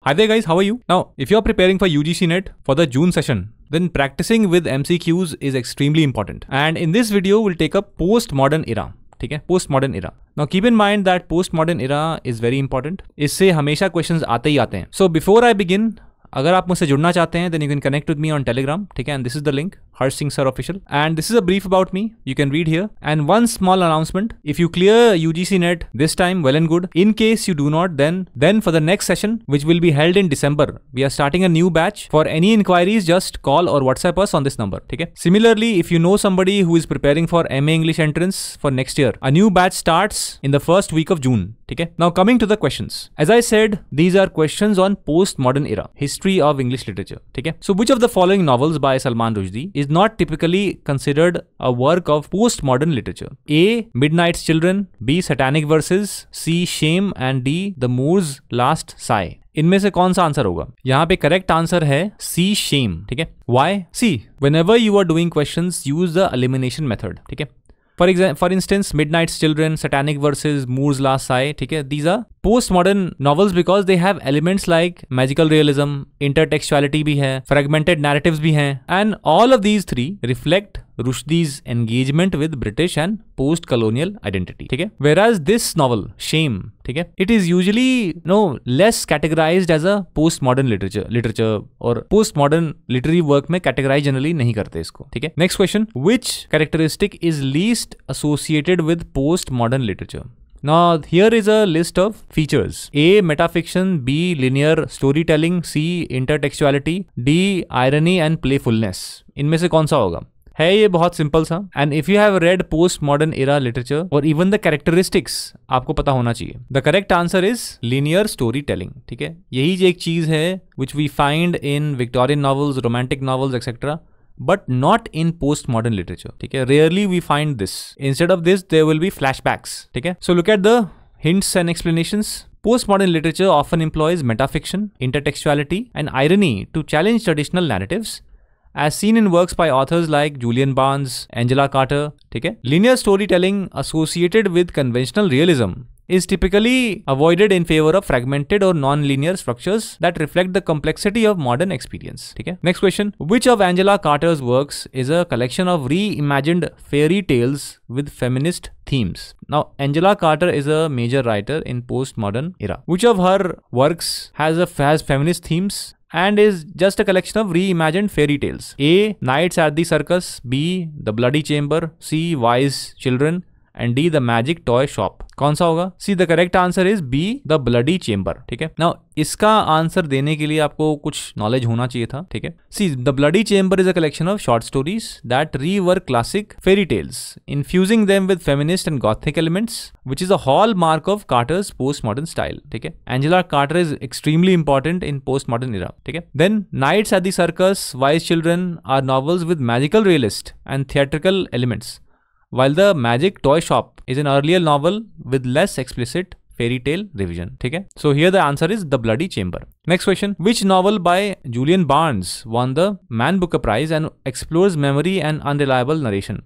Hi there guys, how are you? Now, if you're preparing for UGC NET for the June session, then practicing with MCQs is extremely important. And in this video, we'll take up post-modern era. ठीक है, post-modern era. Now keep in mind that post-modern era is very important. इससे हमेशा questions आते ही आते हैं. So before I begin, अगर आप मुझसे जुड़ना चाहते हैं, then you can connect with me on Telegram. ठीक है, and this is the link, Harsh Singh Sir Official. And this is a brief about me. You can read here. And one small announcement: if you clear UGC NET this time, well and good. In case you do not, then for the next session, which will be held in December, we are starting a new batch. For any inquiries, just call or WhatsApp us on this number. ठीक है. Similarly, if you know somebody who is preparing for MA English entrance for next year, a new batch starts in the first week of June. ठीक है. Now coming to the questions. As I said, these are questions on post-modern era, history of English literature. ठीक है. So which of the following novels by Salman Rushdie is not typically considered a work of postmodern literature? A. Midnight's Children, B. Satanic Verses, C. Shame, and D. The Moor's Last Sigh. इनमें से कौन सा answer होगा? यहाँ पे correct answer है C. Shame. ठीक है. Why? See, whenever you are doing questions, use the elimination method. ठीक है. For instance, Midnight's Children, Satanic Verses, Moor's Last Sigh, ठीक है, these are postmodern novels because they have elements like magical realism, intertextuality भी है, fragmented narratives भी हैं, and all of these three reflect Rushdie's engagement with British and post-colonial identity. ठीक है. Whereas this novel, Shame, ठीक है, it is usually less categorized as a postmodern literature और postmodern literary work में categorize generally नहीं करते इसको. ठीक है. Next question: which characteristic is least associated with postmodern literature? Now here is a list of features: A. Metafiction, B. Linear storytelling, C. Intertextuality, D. Irony and playfulness. इनमें से कौन सा होगा? है ये बहुत सिंपल सा. And if you have read post modern era literature और इवन द कैरेक्टरिस्टिक्स आपको पता होना चाहिए. The correct answer is linear story telling. ठीक है, यही एक चीज है which we find in Victorian novels, romantic novels etcetera, but not in post modern literature. ठीक है, rarely we find this. Instead of this there will be flashbacks. ठीक है. So look at the hints and explanations. Postmodern literature often employs metafiction, intertextuality, and irony to challenge traditional narratives, as seen in works by authors like Julian Barnes, Angela Carter. ठीक है. Linear storytelling associated with conventional realism is typically avoided in favor of fragmented or non-linear structures that reflect the complexity of modern experience. ठीक है. Next question: which of Angela Carter's works is a collection of reimagined fairy tales with feminist themes? Now, Angela Carter is a major writer in postmodern era. Which of her works has feminist themes and is just a collection of reimagined fairy tales? A. Nights at the Circus, B. The Bloody Chamber, C. Wise Children, and D. The Magic Toy Shop. कौन सा होगा? See the correct answer is B, the bloody chamber. ठीक है. Now इसका answer देने के लिए आपको कुछ नॉलेज होना चाहिए था. ठीक है. See the bloody chamber is a collection of short stories that rework classic fairy tales, infusing them with feminist and gothic elements, which is a hallmark of Carter's post modern style. ठीक है. Angela Carter is extremely important in post modern era. ठीक है. Then nights at the circus, wise children are novels with magical realist and theatrical elements, while the Magic Toy Shop is an earlier novel with less explicit fairy tale revision. ठीक है. So here the answer is The Bloody Chamber. Next question: which novel by Julian Barnes won the Man Booker Prize and explores memory and unreliable narration?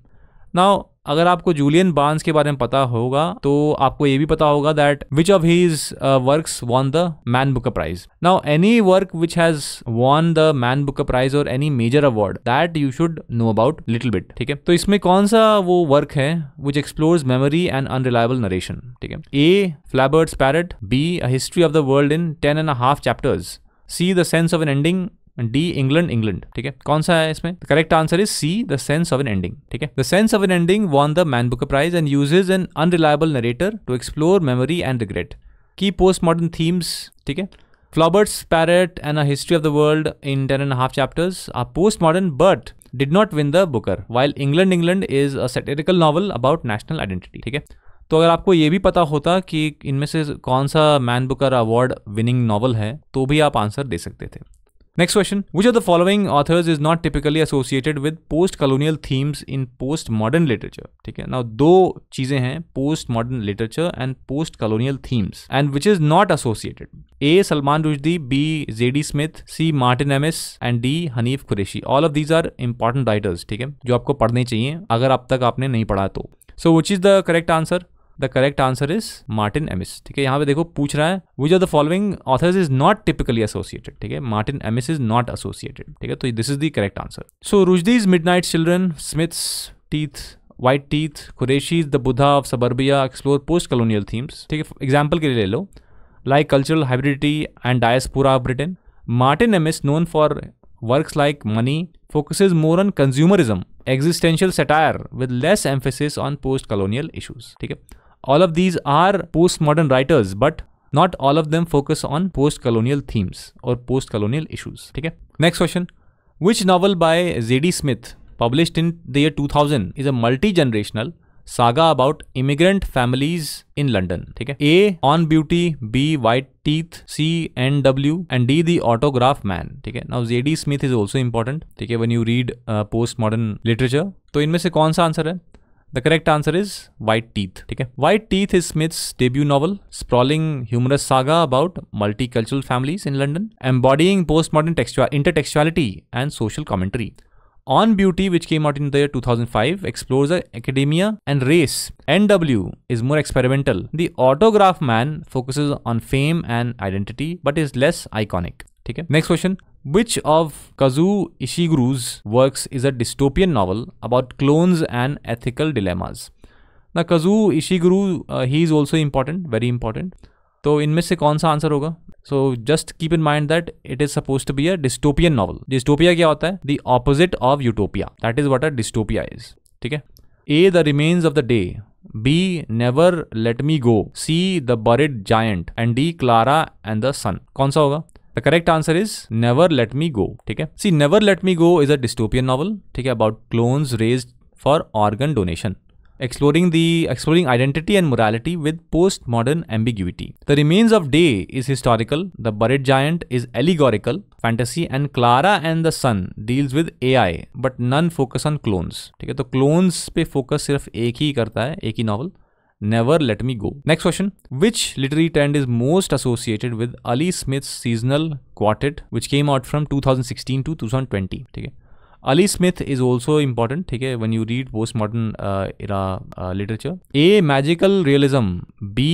Now, अगर आपको Julian Barnes के बारे में पता होगा तो आपको ये भी पता होगा that which of his works won the Man Booker prize. Now any work which has won the Man Booker prize और any major award that you should know about little bit. ठीक है. तो इसमें कौन सा वो वर्क है which explores memory and unreliable narration? ठीक है. A. Flaubert's parrot, B. A history of the world in 10.5 chapters, C. The sense of an ending, D. England. ठीक है. कौन सा है इसमें? Correct answer is C, the sense of an ending. ठीक है. The sense of an ending won the Man Booker prize and uses an unreliable narrator to explore memory and regret. की post modern themes. ठीक है. Flaubert's Parrot and A History of the World in 10.5 chapters are postmodern but did not win the Booker, while England is a satirical novel about national identity. ठीक है. तो अगर आपको ये भी पता होता कि इनमें से कौन सा man Booker award winning novel है तो भी आप आंसर दे सकते थे. Next question: which of the following authors is not typically associated with post-colonial themes in post-modern literature? ठीक है. Now दो चीजें हैं, post-modern literature and post-colonial themes, and which is not associated. A. Salman Rushdie, B. Z.D. Smith, C. Martin Amis, and D. Hanif Qureshi. All of these are important writers. ठीक है, जो आपको पढ़ने चाहिए अगर अब तक आपने नहीं पढ़ा तो. So which is the correct answer? The correct answer is Martin Amis. ठीक है, यहाँ पे देखो पूछ रहा है which of the following authors is not typically associated. ठीक है, Martin Amis is not associated. ठीक है, तो this is the correct answer. So Rushdie's midnight children, Smith's teeth, White Teeth, Qureshi's The Buddha of Suburbia explore post-colonial themes. ठीक है, example के लिए ले लो, like cultural hybridity and diaspora of Britain. Martin Amis, known for works like Money, focuses more on consumerism, existential satire with less emphasis on post-colonial issues. ठीक है, all of these are postmodern writers, but not all of them focus on post-colonial themes or post-colonial issues. ठीक है, next question. Which novel by Z.D. Smith, published in the year 2000, is a multi-generational saga about immigrant families in London? ठीक है, A. On Beauty, B. White Teeth, C. N.W. and D. The Autograph Man. ठीक है, now Z.D. Smith is also important. ठीक है, when you read postmodern literature, तो इनमें से कौन सा आंसर है? The correct answer is White Teeth. ठीक है, White Teeth is Smith's debut novel, sprawling humorous saga about multicultural families in London, embodying postmodern intertextuality and social commentary. On Beauty, which came out in the year 2005, explores academia and race. N.W. is more experimental. The Autograph Man focuses on fame and identity, but is less iconic. ठीक है, next question. Which of Kazuo Ishiguro's works is a dystopian novel about clones and ethical dilemmas? Now, Kazuo Ishiguro, he is also important, very important. तो इनमें से कौन सा answer होगा? So just keep in mind that it is suppose to be a dystopian novel. Dystopia क्या होता है? The opposite of utopia, that is what a dystopia is. ठीक है, A. The remains of the day, B. Never let me go, C. The buried giant and D. Clara and the sun. कौन सा होगा? The correct answer is never let me go. ठीक है, C never let me go is a dystopian novel. ठीक है, about clones raised for organ donation, exploring identity and morality with postmodern ambiguity. The Remains of Day is historical, The Buried Giant is allegorical, fantasy, and Clara and the Sun deals with AI, but none focus on clones. ठीक है, तो clones पे focus सिर्फ एक ही करता है, एक ही novel, Never Let Me Go. Next question. Which literary trend is most associated with Ali Smith's seasonal quartet, which came out from 2016 to 2020? ठीक है, Ali Smith is also important. ठीक है, when you read postmodern era literature. A. Magical realism, B.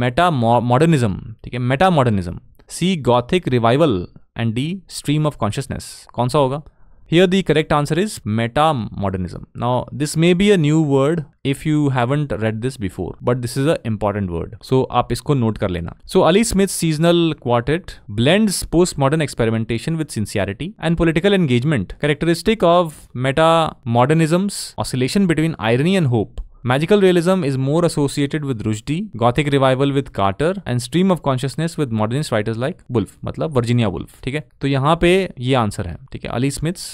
Meta-modernism. ठीक है, Meta-modernism, C. Gothic revival and D. Stream of consciousness. कौन सा होगा? Here the correct answer is meta-modernism. Now this may be a new word if you haven't read this before, but this is an important word. So आप इसको note कर लेना. So Ali Smith's seasonal quartet blends postmodern experimentation with sincerity and political engagement, characteristic of meta-modernism's oscillation between irony and hope. Magical realism is more associated with Rushdie, Gothic revival with Carter, and stream of consciousness with modernist writers like Woolf, मतलब Virginia Woolf. ठीक है, तो यहाँ पे ये answer है। ठीक है, Ali Smiths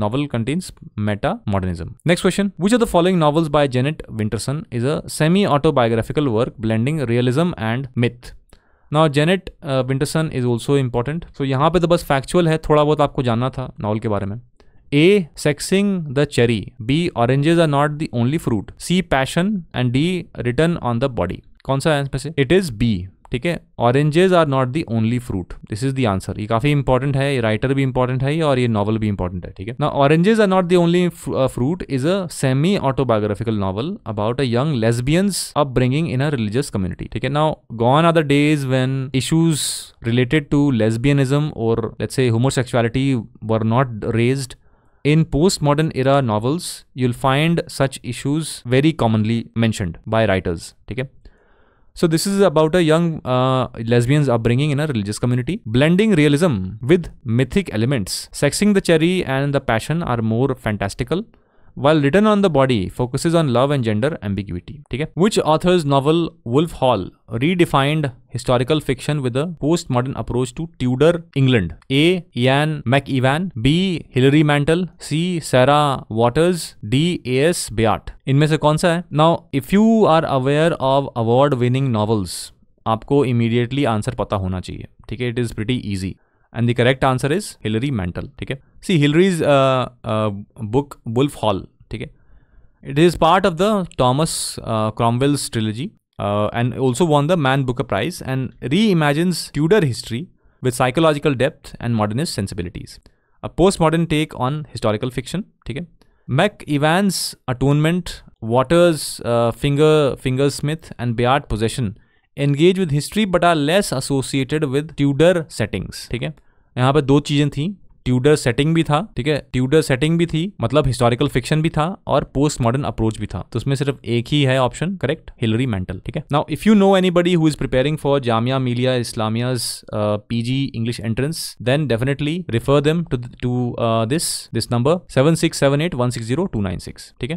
novel contains meta-modernism. Next question. Which of the following novels by Janet Winterson is a semi-autobiographical work blending realism and myth? Now Janet Winterson is also important. So यहाँ पे तो बस factual है, थोड़ा बहुत आपको जानना था नॉवल के बारे में। A. Sexing the Cherry, B. Oranges are not the only fruit, C. Passion and D. Written on the Body. कौन सा है इसमें से? It is B. ठीक है, oranges are not the only fruit, this is the answer. ये काफी important है, ये राइटर भी इंपॉर्टेंट है और ये नॉवल भी इंपॉर्टेंट है। ठीक है, ना oranges are not the only fruit is a semi autobiographical novel about a young lesbian's upbringing in a religious community. ठीक है, now gone are the days when issues related to lesbianism और let's say homosexuality were not raised. In postmodern era novels, you'll find such issues very commonly mentioned by writers. ठीक है, so this is about a young lesbians upbringing in a religious community, blending realism with mythic elements. Sexing the Cherry and the Passion are more fantastical, while Written on the Body focuses on love and gender ambiguity. ठीक है, which author's novel Wolf Hall redefined historical fiction with a postmodern approach to Tudor England? A. Ian McEwan, B. Hilary Mantel, C. Sarah Waters, D. A.S. Byatt. इनमें से कौन सा है? Now if you are aware of award winning novels, आपको immediately answer पता होना चाहिए। ठीक है, it is pretty easy. And the correct answer is Hilary Mantel. ठीक है, see Hilary's book Wolf Hall, ठीक है, it is part of the Thomas Cromwell's trilogy and also won the Man Booker Prize and reimagines Tudor history with psychological depth and modernist sensibilities. A postmodern take on historical fiction. ठीक है, McEwan's Atonement, Waters Fingersmith and बेयार्ड Possession engage with history but are less associated with Tudor settings. ठीक है, यहाँ पे दो चीजें थी, ट्यूडर सेटिंग भी था, ठीक है, ट्यूडर सेटिंग भी थी मतलब हिस्टोरिकल फिक्शन भी था और पोस्ट मॉडर्न अप्रोच भी था, तो उसमें सिर्फ एक ही है ऑप्शन करेक्ट, हिलरी मेंटल। ठीक है, now if you know anybody who is preparing for Jamia Millia Islamia's PG English entrance, then definitely refer them to this number 7678160296। ठीक है।